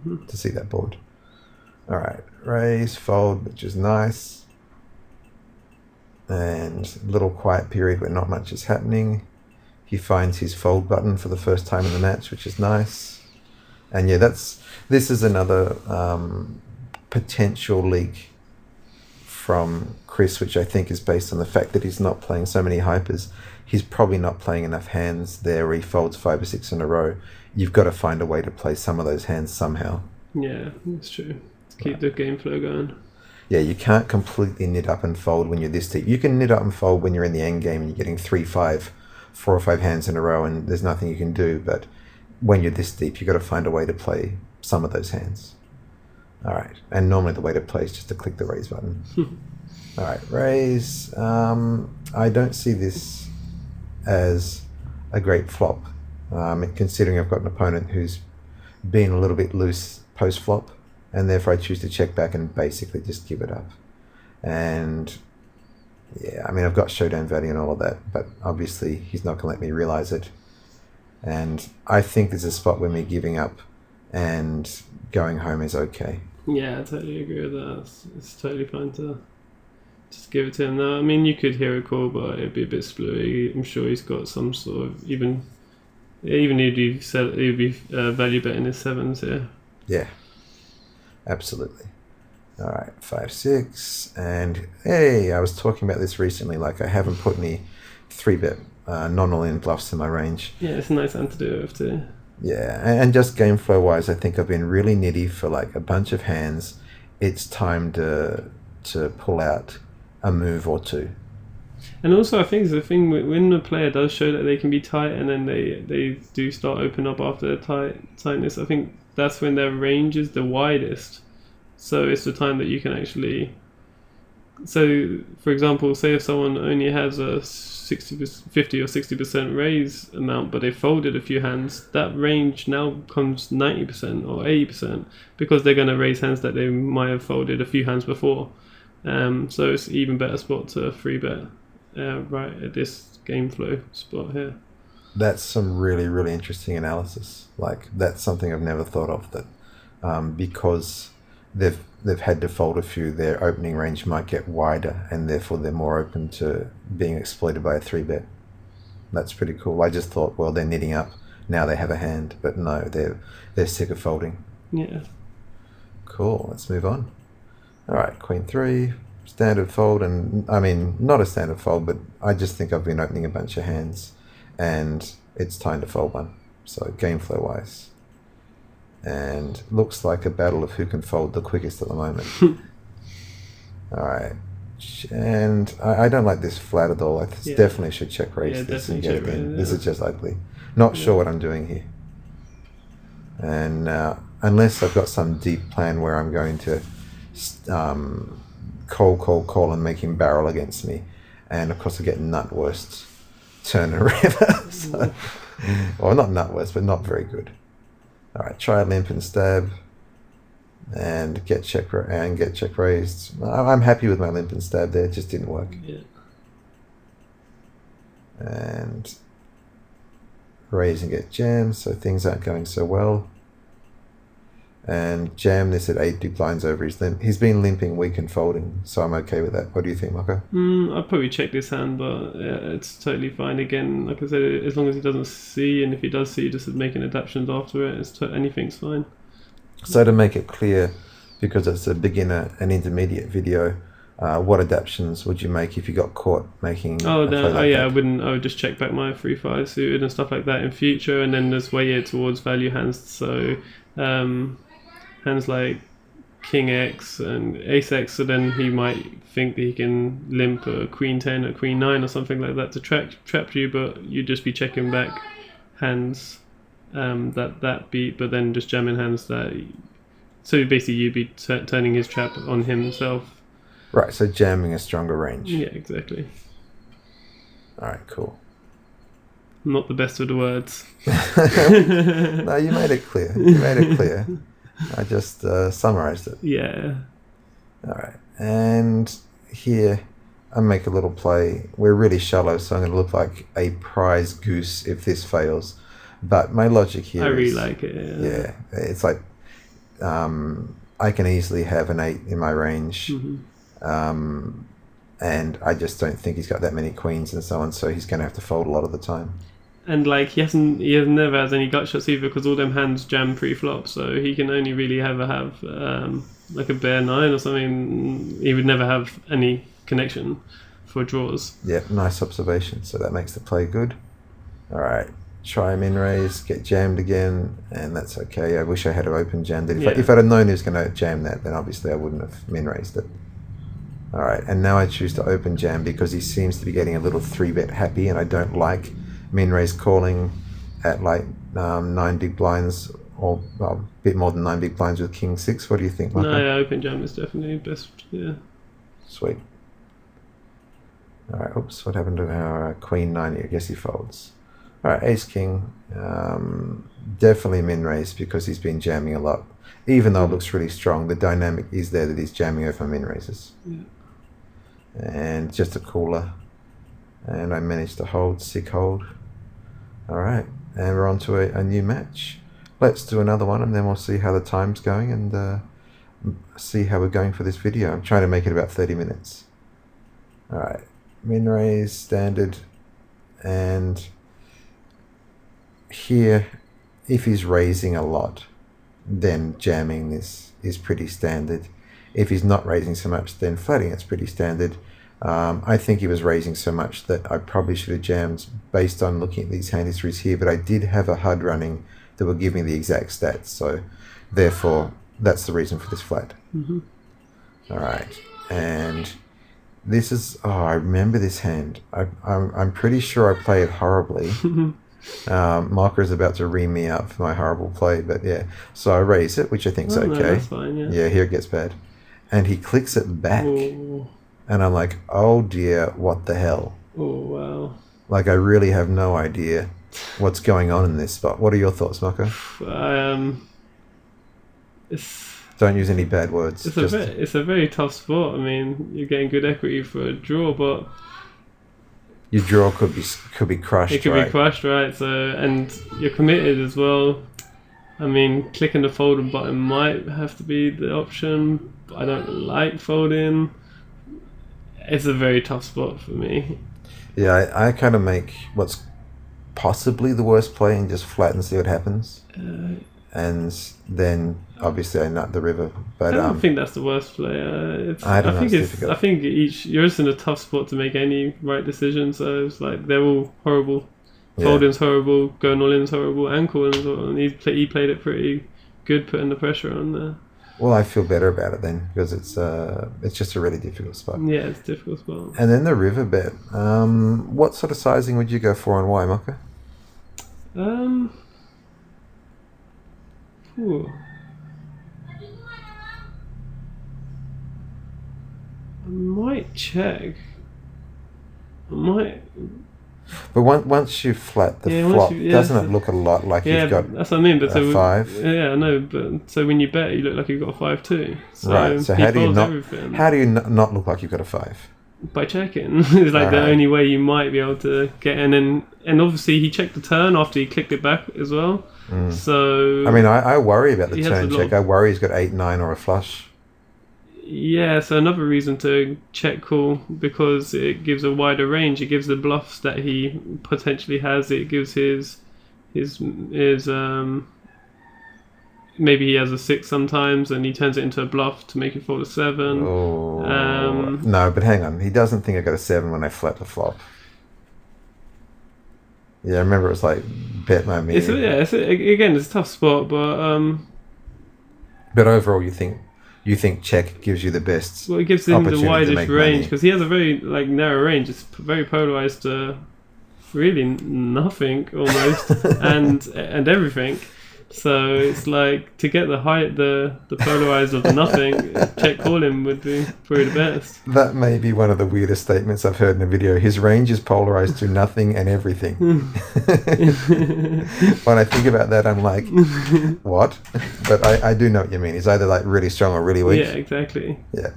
to see that board. All right, raise, fold, which is nice. And a little quiet period where not much is happening. He finds his fold button for the first time in the match, which is nice. And yeah, this is another potential leak from Chris, which I think is based on the fact that he's not playing so many hypers. He's probably not playing enough hands there where he folds 5 or 6 in a row. You've got to find a way to play some of those hands somehow. Yeah, that's true. To keep the game flow going. Yeah, you can't completely knit up and fold when you're this deep. You can knit up and fold when you're in the end game and you're getting 4 or 5 hands in a row and there's nothing you can do. But when you're this deep, you've got to find a way to play some of those hands. All right, and normally the way to play is just to click the raise button. All right, raise. I don't see this as a great flop, considering I've got an opponent who's been a little bit loose post-flop, and therefore I choose to check back and basically just give it up. And yeah, I mean, I've got showdown value and all of that, but obviously he's not going to let me realize it. And I think there's a spot where me giving up and going home is okay. Yeah, I totally agree with that. It's totally fine to just give it to him now. I mean, you could hear a call, but it'd be a bit splurry. I'm sure he's got some sort of even he'd be value betting his 7s here. Yeah, absolutely. All right, 5, 6, and hey, I was talking about this recently. Like, I haven't put any 3-bet non-all-in bluffs in my range. Yeah, it's a nice hand to do it with too. Yeah, and just game flow wise, I think I've been really nitty for like a bunch of hands. It's time to pull out a move or two. And also, I think it's the thing when the player does show that they can be tight, and then they do start opening up after their tightness. I think that's when their range is the widest. So it's the time that you can actually. So, for example, say if someone only has a 50 or 60% raise amount, but they folded a few hands, that range now becomes 90% or 80% because they're going to raise hands that they might have folded a few hands before. So it's an even better spot to 3-bet right at this game flow spot here. That's some really, really interesting analysis. Like, that's something I've never thought of, that because they've had to fold a few, their opening range might get wider and therefore they're more open to being exploited by a 3-bet. That's pretty cool. I just thought, well, they're knitting up, now they have a hand, but no, they're sick of folding. Yeah. Cool, let's move on. All right, Queen 3, standard fold, and I mean, not a standard fold, but I just think I've been opening a bunch of hands and it's time to fold one. So game flow wise. And looks like a battle of who can fold the quickest at the moment. All right, and I don't like this flat at all. I definitely should check raise this and get it in. This is just ugly. Not sure what I'm doing here. And unless I've got some deep plan where I'm going to call and make him barrel against me, and of course I get nut worst turn and river. So, well, not nut worst, but not very good. All right, try limp and stab, and get check raised. I'm happy with my limp and stab there. It just didn't work. Yeah. And raise and get jam, so things aren't going so well. And jam this at 8 big blinds over his limp. He's been limping weak and folding, so I'm okay with that. What do you think, MOCA? I'd probably check this hand, but yeah, it's totally fine. Again, like I said, as long as he doesn't see, and if he does see, just making adaptations after it, anything's fine. So to make it clear, because it's a beginner and intermediate video, what adaptions would you make if you got caught making? I would just check back my 3-5 suited and stuff like that in future, and then just weigh it towards value hands. So hands like King X and Ace X, so then he might think that he can limp a Queen 10 or Queen 9 or something like that to trap you, but you'd just be checking back hands that beat, but then just jamming hands that. So basically, you'd be turning his trap on himself. Right, so jamming a stronger range. Yeah, exactly. All right, cool. Not the best of the words. No, you made it clear. I just summarized it. Yeah. All right, and here I make a little play. We're really shallow, so I'm going to look like a prize goose if this fails. But my logic here I really like it. Yeah, it's like I can easily have an 8 in my range. And I just don't think he's got that many queens and so on, so he's going to have to fold a lot of the time. And like he never has any gut shots either, because all them hands jam pre-flop, so he can only really ever have like a bare 9 or something. He would never have any connection for draws. Yep, nice observation. So that makes the play good. All right, try min raise, get jammed again, and that's okay. I wish I had open jammed it. If I'd have known he was going to jam that, then obviously I wouldn't have min raised it. All right, and now I choose to open jam because he seems to be getting a little 3-bet happy, and I don't like min raise calling at like 9 big blinds, or well, a bit more than 9 big blinds with king 6. What do you think, Michael? No, yeah, open jam is definitely best. Yeah. Sweet. All right. Oops. What happened to our queen 9? I guess he folds. All right. Ace king. Definitely min raise because he's been jamming a lot. Even though it looks really strong, the dynamic is there that he's jamming over min raises. Yeah. And just a cooler. And I managed to hold, sick hold. All right. And we're on to a new match. Let's do another one, and then we'll see how the time's going and see how we're going for this video. I'm trying to make it about 30 minutes. All right. Min raise, standard. And here, if he's raising a lot, then jamming this is pretty standard. If he's not raising so much, then flatting it's pretty standard. I think he was raising so much that I probably should have jammed based on looking at these hand histories here, but I did have a HUD running that will give me the exact stats, so therefore that's the reason for this flat. All right, and this is, I remember this hand. I'm pretty sure I play it horribly. MOCA is about to ream me up for my horrible play, but yeah, so I raise it, which I think is okay. No, that's fine, yeah, here it gets bad, and he clicks it back. Ooh. And I'm like, oh dear, what the hell? Oh wow! Like I really have no idea what's going on in this spot. What are your thoughts, MOCA? Don't use any bad words. It's a very tough spot. I mean, you're getting good equity for a draw, but your draw could be crushed. It could be crushed, right? So, and you're committed as well. I mean, clicking the folding button might have to be the option. I don't like folding. It's a very tough spot for me. Yeah, I kind of make what's possibly the worst play and just flat and see what happens. And then obviously I nut the river. But I don't think that's the worst play. I think you're just in a tough spot to make any right decision. So it's like they're all horrible. Yeah. Folding's horrible, going all in's horrible, and calling's horrible. And he played it pretty good, putting the pressure on there. Well, I feel better about it then because it's just a really difficult spot. Yeah, it's a difficult spot. And then the river bet. What sort of sizing would you go for and why, MOCA? I might check. But once you flat the flop, doesn't it look a lot like you've got that's what I mean, but a 5? Yeah, I know, but so when you bet, you look like you've got a 5 too. So right, so how do you not look like you've got a 5? By checking. It's like the only way you might be able to get in. And obviously he checked the turn after he clicked it back as well. So... I mean, I worry about the turn check. I worry he's got 8, 9 or a flush. Yeah, so another reason to check call, because it gives a wider range. It gives the bluffs that he potentially has. It gives his maybe he has a 6 sometimes and he turns it into a bluff to make it fold a 7. Oh. No, but hang on. He doesn't think I got a 7 when I flat the flop. Yeah, I remember it was like bet my me. It's a tough spot, but overall you think check gives you the best. Well, it gives him the widest range because he has a very narrow range. It's very polarized to really nothing almost and everything. So it's like to get the polarized of nothing, check calling would be probably the best. That may be one of the weirdest statements I've heard in a video. His range is polarized to nothing and everything. When I think about that, I'm like, what? But I do know what you mean. It's either like really strong or really weak. Yeah, exactly. Yeah.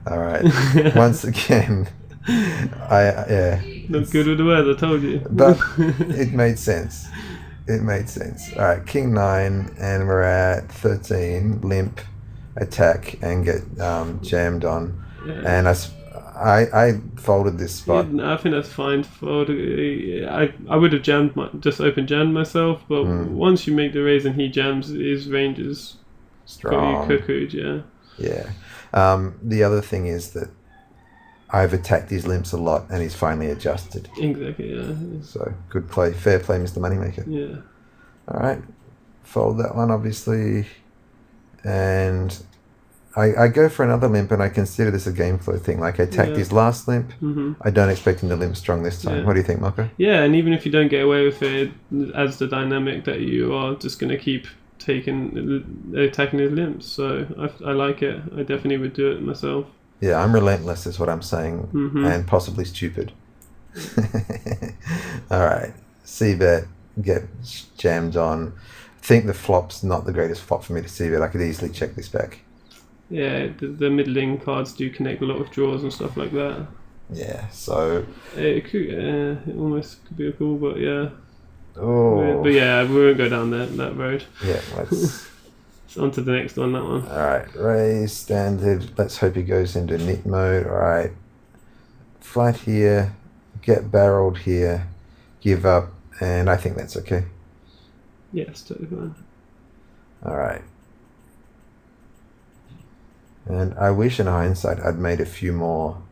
All right. Once again, not good with the words, I told you. But it made sense. It made sense. All right, King 9, and we're at 13. Limp, attack, and get jammed on. Yeah. And I folded this spot. Yeah, I think that's fine to fold. I would have just open jammed myself, but once you make the raise and he jams, his range is Strong. cuckooed, yeah. Yeah. The other thing is that I've attacked his limps a lot, and he's finally adjusted. Exactly, yeah. So good play, fair play, Mr. Moneymaker. Yeah. All right, fold that one obviously, and I go for another limp, and I consider this a game flow thing. Like, I attacked his last limp. I don't expect him to limp strong this time. Yeah. What do you think, MOCA? Yeah, and even if you don't get away with it, as the dynamic that you are just going to keep attacking his limps. So I like it. I definitely would do it myself. Yeah, I'm relentless is what I'm saying, and possibly stupid. All right, C-bet, get jammed on. I think the flop's not the greatest flop for me to C-bet. I could easily check this back. Yeah, the middling cards do connect a lot of draws and stuff like that. Yeah, so... It almost could be a call, but yeah. Oh. But yeah, we won't go down that road. Yeah, let's... It's on to the next one, that one. Alright, raise, standard. Let's hope he goes into knit mode. Alright. Flat here. Get barreled here. Give up. And I think that's okay. Yeah, it's totally fine. Alright. And I wish in hindsight I'd made a few more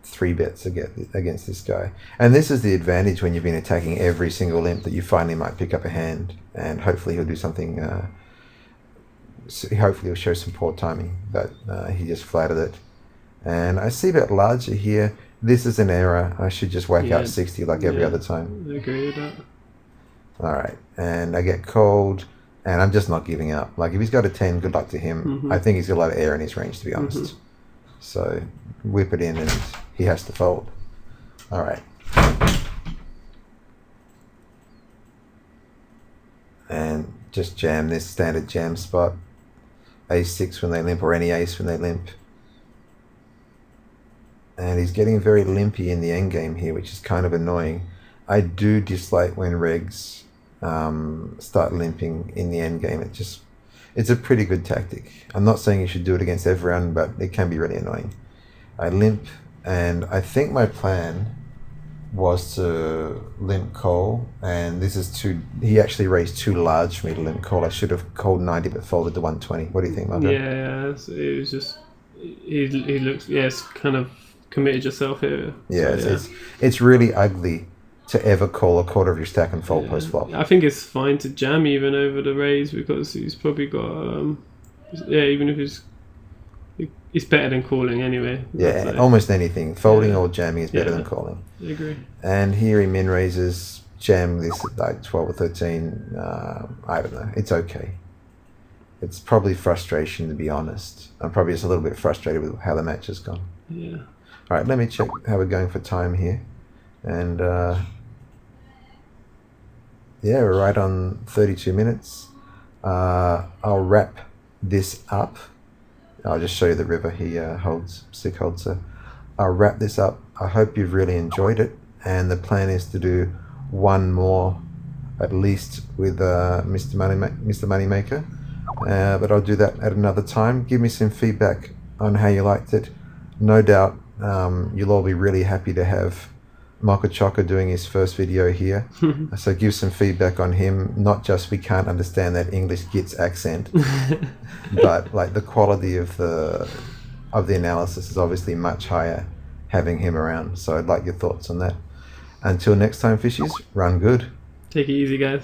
3-bets against this guy. And this is the advantage when you've been attacking every single limp, that you finally might pick up a hand, and hopefully he'll do something, hopefully he'll show some poor timing, but he just flattered it. And I see that larger here. This is an error. I should just whack out 60 like every other time. I agree with that. Alright, and I get called. And I'm just not giving up. Like, if he's got a 10, good luck to him. I think he's got a lot of air in his range, to be honest. So, whip it in, and he has to fold. All right. And just jam this standard jam spot. Ace-6 when they limp, or any ace when they limp. And he's getting very limpy in the endgame here, which is kind of annoying. I do dislike when regs start limping in the end game. It's a pretty good tactic. I'm not saying you should do it against everyone, but it can be really annoying. I limp, and I think my plan was to limp call, and this is he actually raised too large for me to limp call. I should have called 90 but folded to 120. What do you think, Marco? Yeah, it was just he looks it's kind of committed yourself here. Yeah, so it's really ugly to ever call a quarter of your stack and fold post flop. I think it's fine to jam even over the raise, because he's probably got even if he's better than calling anyway. Yeah, almost anything. Folding or jamming is better than calling. I agree. And here he min raises, jam this at like 12 or 13. I don't know. It's okay. It's probably frustration, to be honest. I'm probably just a little bit frustrated with how the match has gone. Yeah. All right, let me check how we're going for time here. And yeah, we're right on 32 minutes. I'll wrap this up. I'll just show you the river he holds, stick holds. So I'll wrap this up. I hope you've really enjoyed it. And the plan is to do one more, at least, with Mr. Moneymaker. But I'll do that at another time. Give me some feedback on how you liked it. No doubt you'll all be really happy to have MOCA doing his first video here. So give some feedback on him. Not just we can't understand that English gits accent, but like the quality of the analysis is obviously much higher having him around. So I'd like your thoughts on that. Until next time, fishies, run good. Take it easy, guys.